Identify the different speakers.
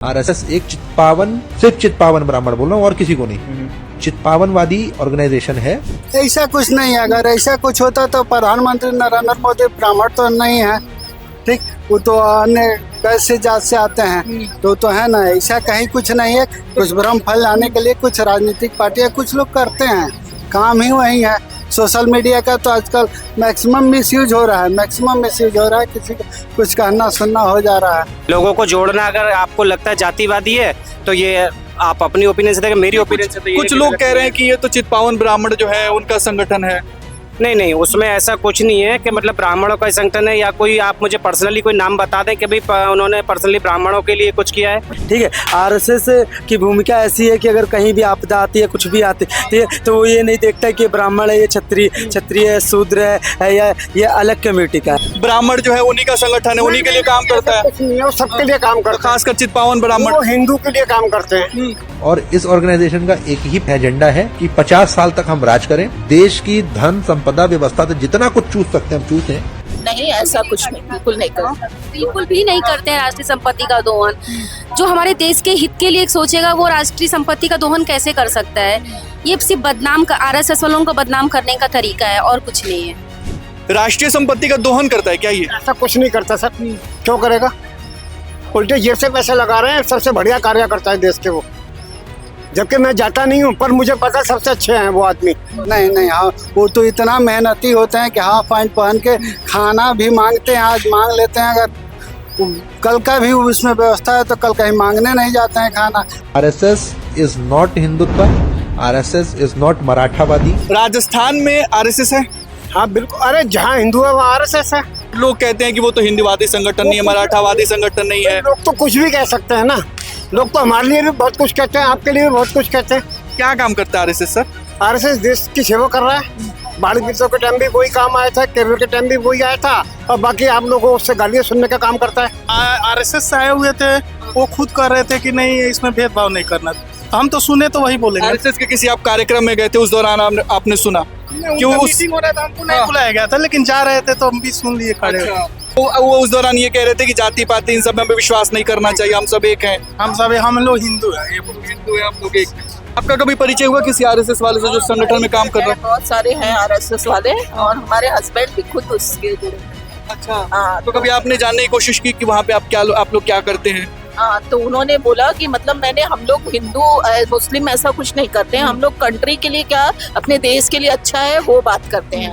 Speaker 1: RSS एक चित्पावन, सिर्फ चित्पावन ब्राह्मण बोल रहा हूँ और किसी को नहीं, चित्पावनवादी ऑर्गेनाइजेशन है।
Speaker 2: ऐसा कुछ नहीं है। अगर ऐसा कुछ होता तो प्रधानमंत्री नरेंद्र मोदी ब्राह्मण तो नहीं है, ठीक, वो तो अन्य कैसे जात से आते हैं तो है ना। ऐसा कहीं कुछ नहीं है। कुछ भ्रम फैलाने के लिए कुछ राजनीतिक पार्टियां कुछ लोग करते हैं, काम ही वही है। सोशल मीडिया का तो आजकल मैक्सिमम मिसयूज हो रहा है, किसी को कुछ कहना सुनना हो जा रहा है।
Speaker 3: लोगों को जोड़ना अगर आपको लगता है जातिवादी है तो ये आप अपनी ओपिनियन से देखें, मेरी ओपिनियन से तो
Speaker 4: कुछ लोग कह रहे हैं कि ये तो चित्पावन ब्राह्मण जो है उनका संगठन है।
Speaker 3: नहीं, उसमें ऐसा कुछ नहीं है कि मतलब ब्राह्मणों का संगठन है या कोई, आप मुझे पर्सनली कोई नाम बता दें कि भाई उन्होंने पर्सनली ब्राह्मणों के लिए कुछ किया है।
Speaker 5: ठीक है, आरएसएस की भूमिका ऐसी है कि अगर कहीं भी आपदा आती है, कुछ भी आती है तो वो ये नहीं देखता कि ब्राह्मण है, ये क्षत्रिय है, शूद्र है या ये अलग कम्युनिटी का है।
Speaker 4: ब्राह्मण जो है उन्हीं का संगठन है, उन्हीं के लिए काम करता है,
Speaker 2: वो सबके लिए काम करता है,
Speaker 4: खासकर चित्पावन ब्राह्मण
Speaker 2: वो हिंदू के लिए काम करते हैं।
Speaker 1: और इस ऑर्गेनाइजेशन का एक ही एजेंडा है कि 50 साल तक हम राज करें, देश की धन संपदा व्यवस्था से जितना कुछ चूस सकते हैं हम चूसें।
Speaker 6: नहीं, ऐसा कुछ नहीं, बिल्कुल नहीं करते,
Speaker 7: बिल्कुल भी नहीं करते हैं राष्ट्रीय संपत्ति का दोहन। जो हमारे देश के हित के लिए सोचेगा वो राष्ट्रीय संपत्ति का दोहन कैसे कर सकता है? ये सिर्फ बदनाम का, आरएसएस वालों को बदनाम करने का तरीका है और कुछ नहीं है।
Speaker 4: राष्ट्रीय संपत्ति का दोहन करता है क्या ये?
Speaker 2: ऐसा कुछ नहीं करता सर, क्यों करेगा? उल्टे जेब से पैसे लगा रहे हैं, सबसे बढ़िया कार्य करता है देश के वो। जबकि मैं जाता नहीं हूँ पर मुझे पता सबसे अच्छे हैं वो आदमी। नहीं, हाँ, वो तो इतना मेहनती होते हैं कि हाफ पैंट पहन के खाना भी मांगते हैं, आज मांग लेते हैं, अगर कल का भी उसमें व्यवस्था है तो कल कहीं मांगने नहीं जाते हैं खाना।
Speaker 1: RSS is not Hindutva, RSS is not मराठावादी।
Speaker 4: राजस्थान में आरएसएस है?
Speaker 2: हाँ बिल्कुल, अरे जहाँ हिंदू है वहाँ आरएसएस है।
Speaker 4: लोग कहते हैं कि वो तो हिंदूवादी संगठन नहीं है, मराठावादी संगठन नहीं है।
Speaker 2: लोग तो कुछ भी कह सकते हैं ना, लोग तो हमारे लिए भी बहुत कुछ कहते हैं, आपके लिए भी बहुत कुछ कहते हैं।
Speaker 4: क्या काम करता है आरएसएस सर?
Speaker 2: आरएसएस देश की सेवा कर रहा है। बाढ़ पीड़ितों के टाइम भी वही काम आया था, केरल के टाइम भी वही आया था, और बाकी आप लोगों को उससे गालियाँ सुनने का काम करता है।
Speaker 8: आरएसएस से आए हुए थे, वो खुद कह रहे थे कि नहीं इसमें भेदभाव नहीं करना, तो हम तो सुने तो वही बोलेंगे।
Speaker 4: आरएसएस के किसी आप कार्यक्रम में गए थे, उस दौरान आपने सुना?
Speaker 8: क्यों मीटिंग हो रहा था, हमको नहीं बुलाया गया था, लेकिन जा रहे थे तो हम भी सुन लिए खड़े।
Speaker 4: वो उस दौरान ये कह रहे थे कि जाति पाति इन सब में विश्वास नहीं करना चाहिए, हम सब एक हैं।
Speaker 8: हम लोग हिंदू हैं,
Speaker 4: हिंदू है, हम लोग एक हैं। आपका कभी परिचय हुआ किसी आरएसएस वाले से जो संगठन में काम कर रहा है?
Speaker 6: बहुत सारे हैं आरएसएस वाले, और हमारे हस्बैंड भी खुद उसके जुड़े हैं।
Speaker 4: अच्छा,
Speaker 6: हाँ,
Speaker 4: तो कभी आपने जानने की कोशिश की कि वहाँ पे आप लोग क्या करते हैं?
Speaker 6: हाँ, तो उन्होंने बोला कि मतलब हम लोग हिंदू मुस्लिम ऐसा कुछ नहीं करते हैं, हम लोग कंट्री के लिए क्या, अपने देश के लिए अच्छा है वो बात करते हैं।